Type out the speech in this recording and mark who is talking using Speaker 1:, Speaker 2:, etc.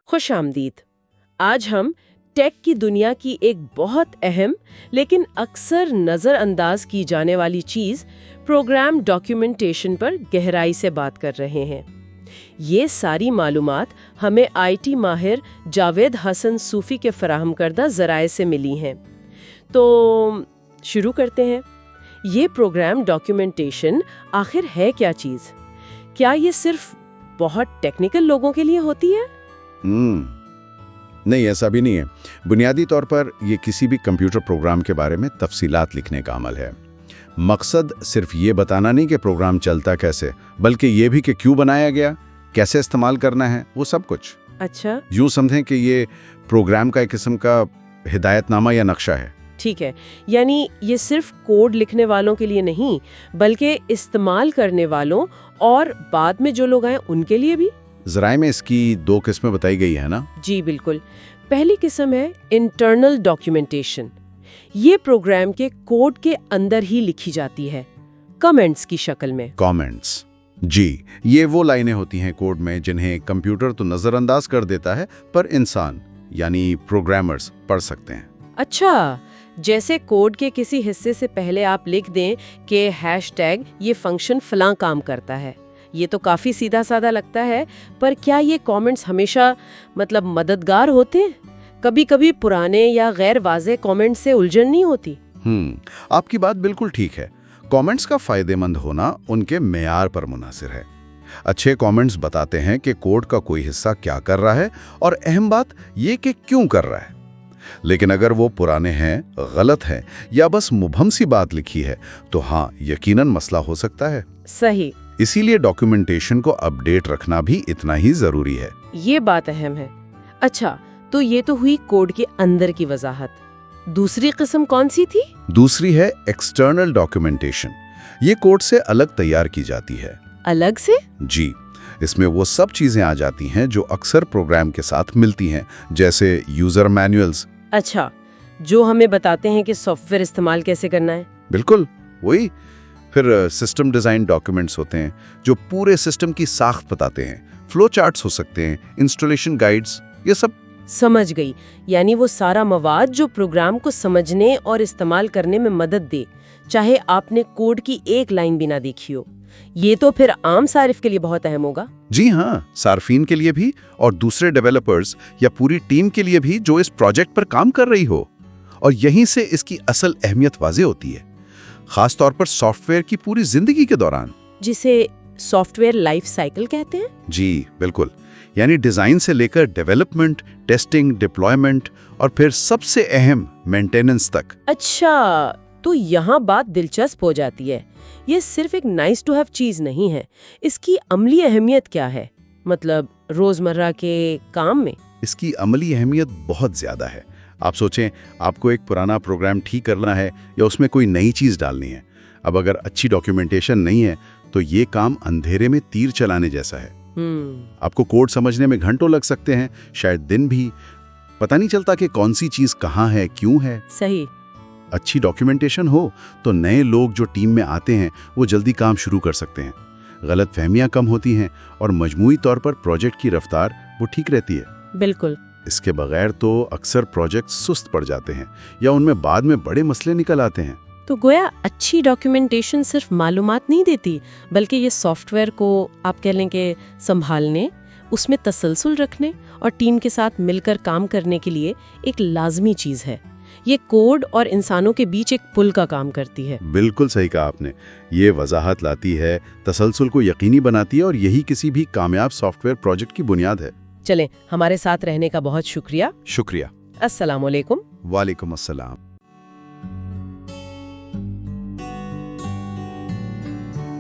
Speaker 1: خوش آمدید۔ آج ہم ٹیک کی دنیا کی ایک بہت اہم لیکن اکثر نظر انداز کی جانے والی چیز پروگرام ڈاکیومنٹیشن پر گہرائی سے بات کر رہے ہیں۔ یہ ساری معلومات ہمیں آئی ٹی ماہر جاوید حسن صوفی کے فراہم کردہ ذرائع سے ملی ہیں۔ تو شروع کرتے ہیں۔ یہ پروگرام ڈاکیومنٹیشن آخر ہے کیا چیز؟ کیا یہ صرف بہت ٹیکنیکل لوگوں کے لیے ہوتی ہے؟
Speaker 2: نہیں، ایسا بھی نہیں ہے۔ بنیادی طور پر یہ کسی بھی کمپیوٹر پروگرام کے بارے میں تفصیلات لکھنے کا عمل ہے۔ مقصد صرف یہ بتانا نہیں کہ پروگرام چلتا کیسے، بلکہ یہ بھی کہ کیوں بنایا گیا، کیسے استعمال کرنا ہے، وہ سب کچھ۔
Speaker 1: اچھا،
Speaker 2: یوں سمجھیں کہ یہ پروگرام کا ایک قسم کا ہدایت نامہ یا نقشہ ہے۔
Speaker 1: ٹھیک ہے، یعنی یہ صرف کوڈ لکھنے والوں کے لیے نہیں بلکہ استعمال کرنے والوں اور بعد میں جو لوگ آئیں ان کے لیے بھی۔
Speaker 2: ذرائع میں اس کی 2 قسمیں بتائی گئی ہیں نا؟
Speaker 1: جی بالکل۔ پہلی قسم ہے انٹرنل ڈاکیومنٹیشن۔ یہ پروگرام کے کوڈ کے اندر ہی لکھی جاتی ہے، کمنٹس کی شکل میں۔
Speaker 2: کامنٹس، جی، یہ وہ لائنیں ہوتی ہیں کوڈ میں جنہیں کمپیوٹر تو نظر انداز کر دیتا ہے، پر انسان یعنی پروگرامرز پڑھ سکتے ہیں۔
Speaker 1: اچھا، جیسے کوڈ کے کسی حصے سے پہلے آپ لکھ دیں کہ #، یہ فنکشن فلاں کام کرتا ہے۔ یہ تو کافی سیدھا سادہ لگتا ہے، پر کیا یہ کامنٹس ہمیشہ مددگار ہوتے ہیں؟ کبھی کبھی پرانے یا غیر واضح کامنٹ سے الجھن نہیں ہوتی؟
Speaker 2: آپ کی بات بالکل ٹھیک ہے۔ کامنٹس کا فائدہ مند ہونا ان کے معیار پر منحصر ہے۔ اچھے کامنٹس بتاتے ہیں کہ کوڈ کا کوئی حصہ کیا کر رہا ہے، اور اہم بات یہ کہ کیوں کر رہا ہے۔ لیکن اگر وہ پرانے ہیں، غلط ہیں یا بس مبہم سی بات لکھی ہے تو ہاں، یقیناً مسئلہ ہو سکتا ہے۔
Speaker 1: صحیح۔
Speaker 2: اسی لیے ڈاکیومنٹیشن کو اپ ڈیٹ رکھنا بھی اتنا ہی ضروری ہے۔
Speaker 1: یہ بات اہم ہے۔ اچھا، تو یہ تو ہوئی کوڈ کے اندر کی وضاحت۔ دوسری قسم کون سی تھی؟
Speaker 2: دوسری ہے ایکسٹرنل ڈاکیومنٹیشن۔ یہ کوڈ سے الگ تیار کی جاتی ہے۔
Speaker 1: الگ سے؟
Speaker 2: جی، اس میں وہ سب چیزیں آ جاتی ہیں جو اکثر پروگرام کے ساتھ ملتی ہیں، جیسے یوزر مینوئلز۔
Speaker 1: اچھا، جو ہمیں بتاتے ہیں کہ سافٹ ویئر استعمال کیسے کرنا ہے۔
Speaker 2: بالکل وہی۔ پھر سسٹم ڈیزائن ڈاکیومنٹس ہوتے ہیں جو پورے سسٹم کی ساخت بتاتے ہیں۔ فلو چارٹس ہو سکتے ہیں، انسٹالیشن گائیڈز، یہ سب۔
Speaker 1: سمجھ گئی، یعنی وہ سارا مواد جو پروگرام کو سمجھنے اور استعمال کرنے میں مدد دے، چاہے آپ نے کوڈ کی ایک لائن بھی نہ دیکھی ہو۔ یہ تو پھر عام صارف کے لیے بہت اہم ہوگا۔
Speaker 2: جی ہاں، صارفین کے لیے بھی، اور دوسرے ڈیولپرز یا پوری ٹیم کے لیے بھی جو اس پروجیکٹ پر کام کر رہی ہو۔ اور یہیں سے اس کی اصل اہمیت واضح ہوتی ہے، خاص طور پر سافٹ ویئر کی پوری زندگی کے دوران،
Speaker 1: جسے سافٹ ویئر لائف سائیکل کہتے ہیں۔
Speaker 2: جی بالکل، یعنی ڈیزائن سے لے کر ڈیولپمنٹ، ٹیسٹنگ، ڈپلائمنٹ اور پھر سب سے اہم مینٹیننس تک۔
Speaker 1: اچھا، تو یہاں بات دلچسپ ہو جاتی ہے۔ یہ صرف ایک نائس ٹو ہیو چیز نہیں ہے، اس کی عملی اہمیت کیا ہے؟ مطلب روزمرہ کے کام میں؟
Speaker 2: اس کی عملی اہمیت بہت زیادہ ہے۔ آپ سوچیں، آپ کو ایک پرانا پروگرام ٹھیک کرنا ہے یا اس میں کوئی نئی چیز ڈالنی ہے۔ اب اگر اچھی ڈاکیومنٹیشن نہیں ہے تو یہ کام اندھیرے میں تیر چلانے جیسا ہے۔ آپ کو کوڈ سمجھنے میں گھنٹوں لگ سکتے ہیں، شاید دن بھی۔ پتہ نہیں چلتا کہ کون سی چیز کہاں ہے، کیوں ہے۔
Speaker 1: صحیح۔
Speaker 2: اچھی ڈاکیومنٹیشن ہو تو نئے لوگ جو ٹیم میں آتے ہیں وہ جلدی کام شروع کر سکتے ہیں، غلط فہمیاں کم ہوتی ہیں، اور مجموعی طور پر پروجیکٹ کی رفتار وہ ٹھیک رہتی ہے۔
Speaker 1: بالکل۔
Speaker 2: اس کے بغیر تو اکثر پروجیکٹ سست پڑ جاتے ہیں یا ان میں بعد میں بڑے مسئلے نکل آتے ہیں۔
Speaker 1: تو گویا اچھی ڈاکیومنٹیشن صرف معلومات نہیں دیتی، بلکہ یہ سافٹ ویئر کو آپ کہہ لیں کہ سنبھالنے، اس میں تسلسل رکھنے اور ٹیم کے ساتھ مل کر کام کرنے کے لیے ایک لازمی چیز ہے۔ یہ کوڈ اور انسانوں کے بیچ ایک پل کا کام کرتی ہے۔
Speaker 2: بالکل صحیح کہا آپ نے۔ یہ وضاحت لاتی ہے، تسلسل کو یقینی بناتی ہے، اور یہی کسی بھی کامیاب سافٹ ویئر پروجیکٹ کی بنیاد ہے۔
Speaker 1: چلیں، ہمارے ساتھ رہنے کا بہت شکریہ۔
Speaker 2: شکریہ۔
Speaker 1: السلام علیکم۔
Speaker 2: وعلیکم السلام۔